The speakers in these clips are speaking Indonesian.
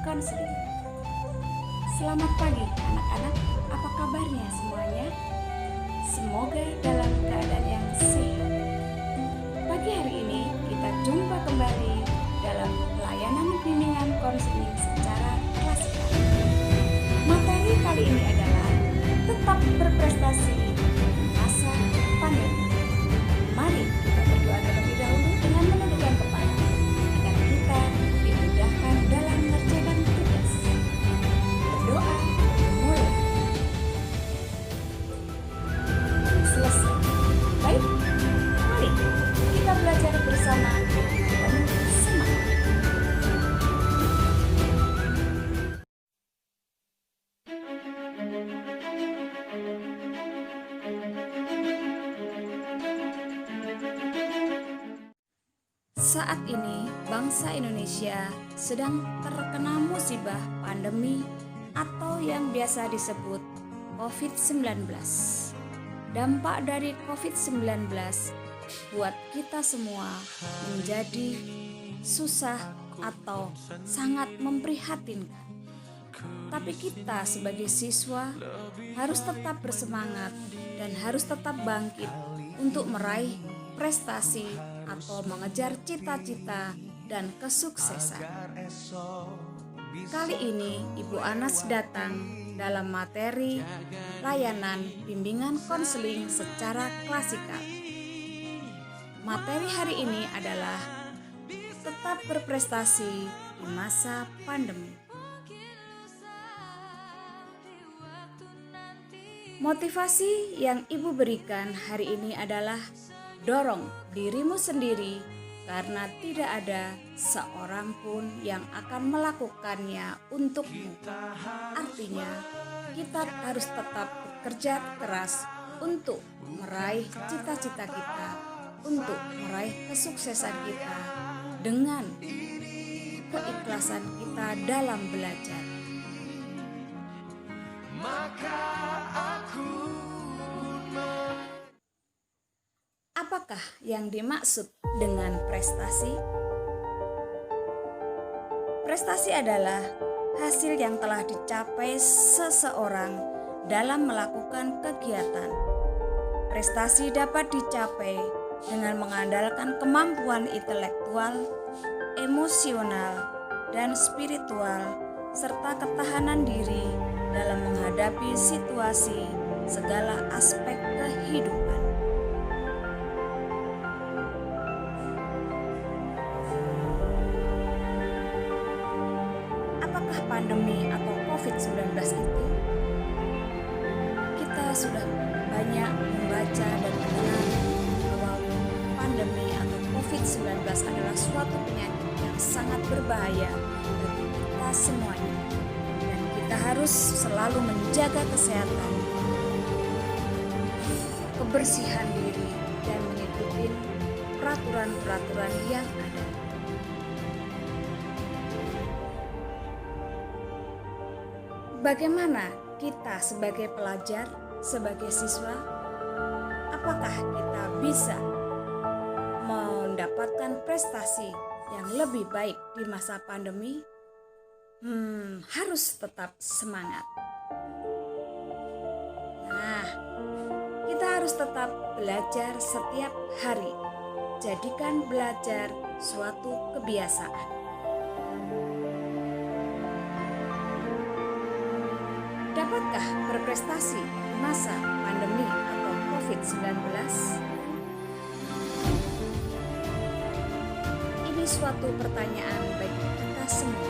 konseling. Selamat pagi anak-anak, apa kabarnya semuanya? Semoga dalam keadaan yang sehat. Pagi hari ini kita jumpa kembali dalam layanan bimbingan konseling secara klasikal. Materi kali ini adalah tetap berprestasi di masa pandemi. Mari kita berdoa terlebih dahulu dengan menundukkan kepala agar kita dimudahkan dalam mengerjakan tugas. Berdoa mulai. Selesai. Baik, mari kita belajar bersama penuh semangat. Saat ini, bangsa Indonesia sedang terkena musibah pandemi atau yang biasa disebut COVID-19. Dampak dari COVID-19 buat kita semua menjadi susah atau sangat memprihatinkan. Tapi kita sebagai siswa harus tetap bersemangat dan harus tetap bangkit untuk meraih prestasi atau mengejar cita-cita dan kesuksesan. Kali ini Ibu Anas datang dalam materi layanan bimbingan konseling secara klasikal. Materi hari ini adalah tetap berprestasi di masa pandemi. Motivasi yang Ibu berikan hari ini adalah dorong dirimu sendiri karena tidak ada seorang pun yang akan melakukannya untukmu. Artinya, kita harus tetap bekerja keras untuk meraih cita-cita kita, untuk meraih kesuksesan kita dengan keikhlasan kita dalam belajar. Apakah yang dimaksud dengan prestasi? Prestasi adalah hasil yang telah dicapai seseorang dalam melakukan kegiatan. Prestasi dapat dicapai dengan mengandalkan kemampuan intelektual, emosional, dan spiritual, serta ketahanan diri dalam menghadapi situasi segala aspek kehidupan. Apakah pandemi atau COVID-19 itu? Kita sudah banyak membaca dan mengenal bahwa pandemi atau COVID-19 adalah suatu penyakit yang sangat berbahaya bagi kita semuanya. Dan kita harus selalu menjaga kesehatan, kebersihan diri, dan mengikuti peraturan-peraturan yang ada. Bagaimana kita sebagai pelajar, sebagai siswa, apakah kita bisa mendapatkan prestasi yang lebih baik di masa pandemi? Harus tetap semangat. Nah, kita harus tetap belajar setiap hari. Jadikan belajar suatu kebiasaan. Dapatkah berprestasi di masa pandemi atau COVID-19? Ini suatu pertanyaan bagi kita semua.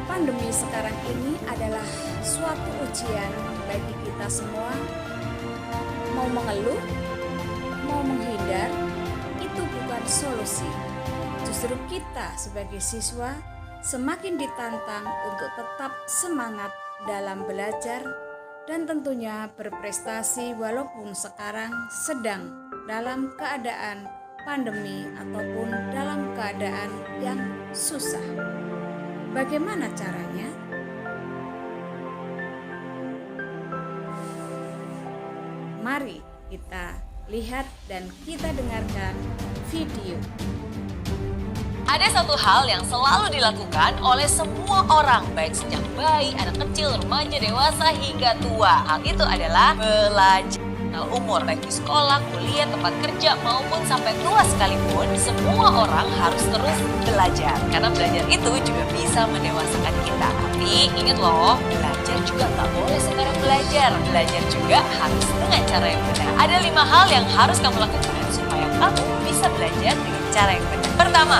Pandemi sekarang ini adalah suatu ujian bagi kita semua. Mau mengeluh, mau menghindar, itu bukan solusi. Justru kita sebagai siswa semakin ditantang untuk tetap semangat dalam belajar dan tentunya berprestasi walaupun sekarang sedang dalam keadaan pandemi ataupun dalam keadaan yang susah. Bagaimana caranya? Mari kita lihat dan kita dengarkan video. Ada satu hal yang selalu dilakukan oleh semua orang, baik sejak bayi, anak kecil, remaja, dewasa, hingga tua. Hal itu adalah belajar. Umur, baik di sekolah, kuliah, tempat kerja, maupun sampai tua sekalipun, semua orang harus terus belajar. Karena belajar itu juga bisa mendewasakan kita. Tapi ingat loh, belajar juga nggak boleh sekarang belajar. Belajar juga harus dengan cara yang benar. Ada 5 hal yang harus kamu lakukan supaya kamu bisa belajar dengan cara yang benar. Pertama,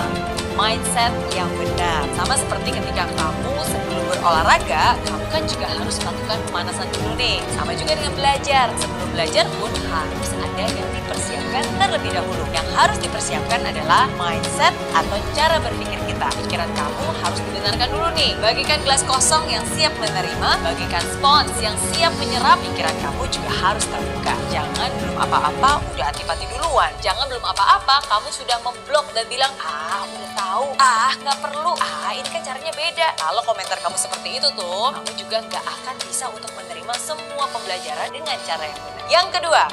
mindset yang benar. Sama seperti ketika kamu sebelum berolahraga, kamu kan juga harus melakukan pemanasan dulu nih. Sama juga dengan belajar. Sebelum belajar pun harus ada yang dipersiapkan terlebih dahulu. Yang harus dipersiapkan adalah mindset atau cara berpikir kita. Pikiran kamu harus dibenarkan dulu nih. Bagikan gelas kosong yang siap menerima, bagikan spons yang siap menyerap. Pikiran kamu juga harus terbuka. Jangan belum apa-apa udah antipati duluan. Jangan belum apa-apa kamu sudah memblok dan bilang, udah tahu, nggak perlu, ini kan caranya beda. Kalau komentar kamu seperti itu tuh, kamu juga nggak akan bisa untuk menerima semua pembelajaran dengan cara yang benar. Yang kedua,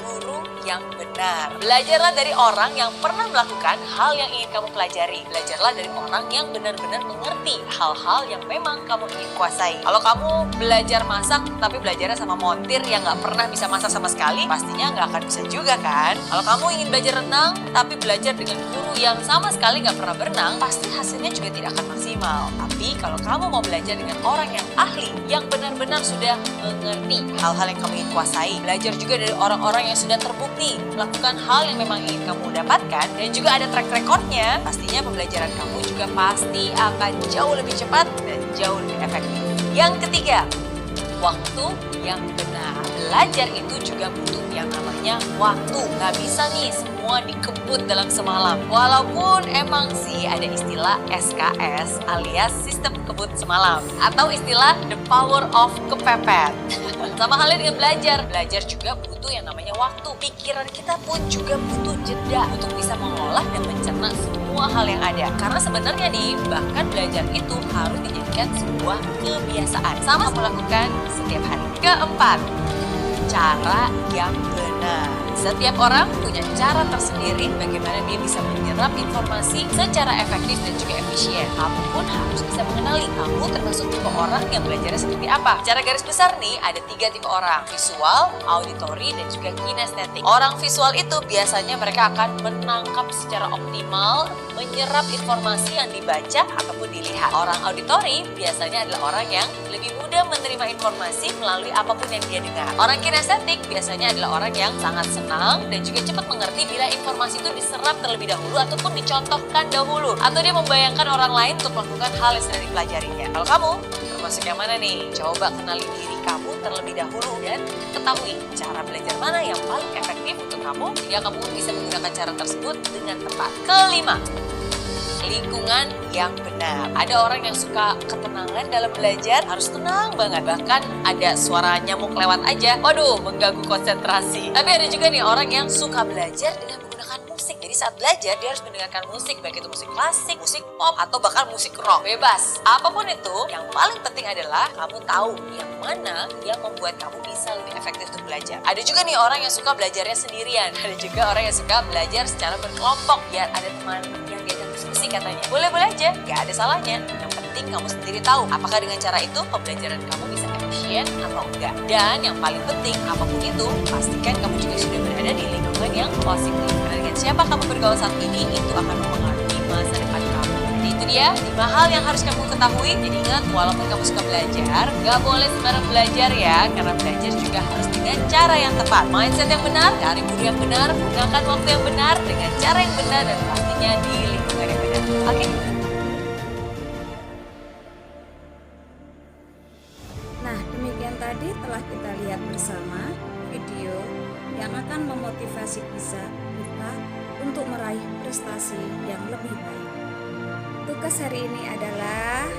guru yang benar. Belajarlah dari orang yang pernah melakukan hal yang ingin kamu pelajari. Belajarlah dari orang yang benar-benar mengerti hal-hal yang memang kamu ingin kuasai. Kalau kamu belajar masak tapi belajarnya sama montir yang nggak pernah bisa masak sama sekali, pastinya nggak akan bisa juga kan? Kalau kamu ingin belajar renang tapi belajar dengan guru yang sama sekali nggak pernah berenang, pasti hasilnya juga tidak akan maksimal. Tapi kalau kamu mau belajar dengan orang yang ahli, yang benar-benar sudah mengerti hal-hal yang kamu ingin kuasai, belajar juga dari orang-orang yang sudah terbukti melakukan hal yang memang ingin kamu dapatkan dan juga ada track recordnya, pastinya pembelajaran kamu juga pasti akan jauh lebih cepat dan jauh lebih efektif. Yang ketiga, waktu yang benar. Belajar itu juga butuh yang namanya waktu. Nggak bisa nih semua dikebut dalam semalam. Walaupun emang sih ada istilah SKS alias sistem kebut semalam. Atau istilah the power of kepepet. Sama halnya dengan belajar. Belajar juga butuh yang namanya waktu. Pikiran kita pun juga butuh jeda untuk bisa mengolah dan mencerna semua hal yang ada. Karena sebenarnya nih, bahkan belajar itu harus dijadikan sebuah kebiasaan. Sama melakukan setiap hari. Keempat, cara yang benar. Setiap orang punya cara tersendiri bagaimana dia bisa menyerap informasi secara efektif dan juga efisien. Kamu pun harus bisa mengenali kamu termasuk tipe orang yang belajarnya seperti apa. Secara garis besar nih ada 3 tipe orang, visual, auditory, dan juga kinestetik. Orang visual itu biasanya mereka akan menangkap secara optimal, menyerap informasi yang dibaca ataupun dilihat. Orang auditory biasanya adalah orang yang lebih mudah menerima informasi melalui apapun yang dia dengar. Orang kinestetik biasanya adalah orang yang sangat senang dan juga cepat mengerti bila informasi itu diserap terlebih dahulu ataupun dicontohkan dahulu. Atau dia membayangkan orang lain untuk melakukan hal yang sedang dipelajarinya. Kalau kamu, termasuk yang mana nih? Coba kenali diri kamu terlebih dahulu dan ketahui cara belajar mana yang paling efektif untuk kamu sehingga kamu bisa menggunakan cara tersebut dengan tepat. Kelima, lingkungan yang benar. Ada orang yang suka ketenangan dalam belajar, harus tenang banget. Bahkan ada suara nyamuk lewat aja, waduh, mengganggu konsentrasi. Tapi ada juga nih orang yang suka belajar dengan menggunakan musik. Jadi saat belajar dia harus mendengarkan musik, baik itu musik klasik, musik pop, atau bahkan musik rock. Bebas. Apapun itu, yang paling penting adalah kamu tahu yang mana yang membuat kamu bisa lebih efektif untuk belajar. Ada juga nih orang yang suka belajarnya sendirian. Ada juga orang yang suka belajar secara berkelompok biar ada teman yang diajak diskusi katanya. Boleh-boleh aja, gak ada salahnya. Yang penting kamu sendiri tahu apakah dengan cara itu pembelajaran kamu bisa efisien atau enggak. Dan yang paling penting apapun itu, pastikan kamu juga sudah berada di lingkungan yang positif. Karena dengan siapa kamu bergaul saat ini, itu akan mempengaruhi masa depan kamu. Jadi itu dia 5 hal yang harus kamu ketahui. Jadi ingat, walaupun kamu suka belajar, gak boleh sembarang belajar ya. Karena belajar juga harus dengan cara yang tepat. Mindset yang benar, cari guru yang benar, gunakan waktu yang benar, dengan cara yang benar, dan pastinya di lingkungan yang benar. Oke? Nah, demikian tadi telah kita lihat bersama video yang akan memotivasi kita untuk meraih prestasi yang lebih baik. Tugas hari ini adalah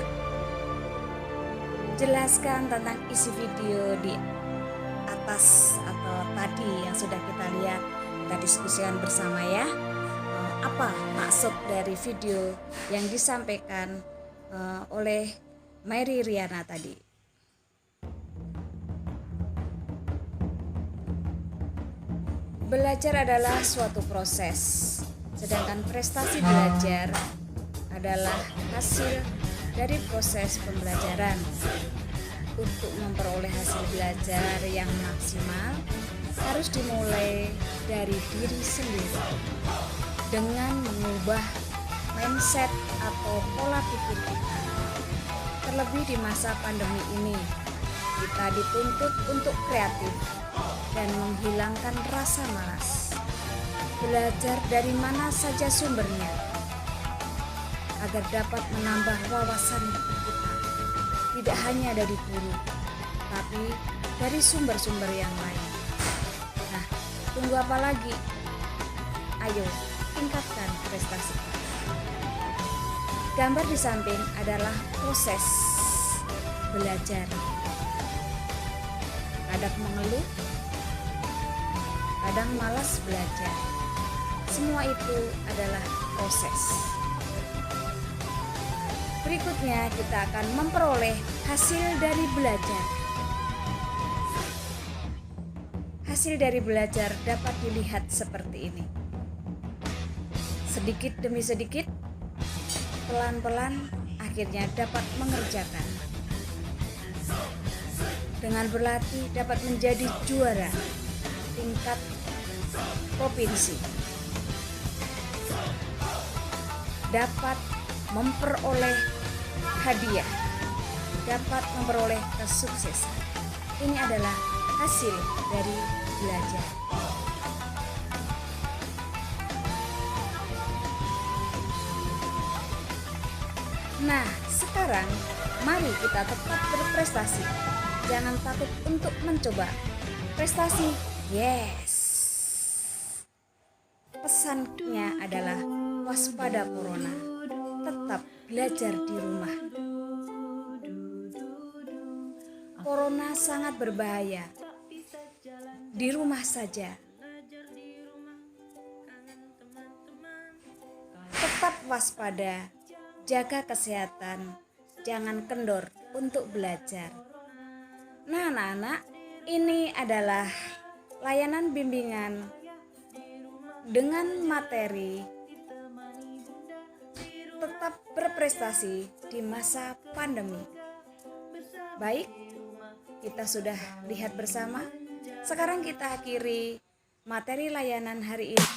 jelaskan tentang isi video di atas atau tadi yang sudah kita lihat, kita diskusikan bersama ya. Apa maksud dari video yang disampaikan oleh Mary Riana tadi? Belajar adalah suatu proses. Sedangkan prestasi belajar adalah hasil dari proses pembelajaran. Untuk memperoleh hasil belajar yang maksimal harus dimulai dari diri sendiri dengan mengubah mindset atau pola pikir kita. Terlebih di masa pandemi ini, kita dituntut untuk kreatif dan menghilangkan rasa malas. Belajar dari mana saja sumbernya agar dapat menambah wawasan kita. Tidak hanya dari guru, tapi dari sumber-sumber yang lain. Nah, tunggu apa lagi? Ayo, tingkatkan prestasi. Gambar di samping adalah proses belajar. Kadang mengeluh, kadang malas belajar. Semua itu adalah proses. Berikutnya kita akan memperoleh hasil dari belajar. Hasil dari belajar dapat dilihat seperti ini. Sedikit demi sedikit, pelan-pelan akhirnya dapat mengerjakan. Dengan berlatih dapat menjadi juara tingkat provinsi. Dapat memperoleh hadiah, dapat memperoleh kesuksesan. Ini adalah hasil dari belajar. Nah, sekarang mari kita tetap berprestasi. Jangan takut untuk mencoba. Prestasi, yes. Pesannya adalah waspada corona. Tetap belajar di rumah. Corona sangat berbahaya. Di rumah saja. Tetap waspada, jaga kesehatan, jangan kendor untuk belajar. Nah, anak-anak, ini adalah layanan bimbingan dengan materi tetap berprestasi di masa pandemi. Baik, kita sudah lihat bersama. Sekarang kita akhiri materi layanan hari ini.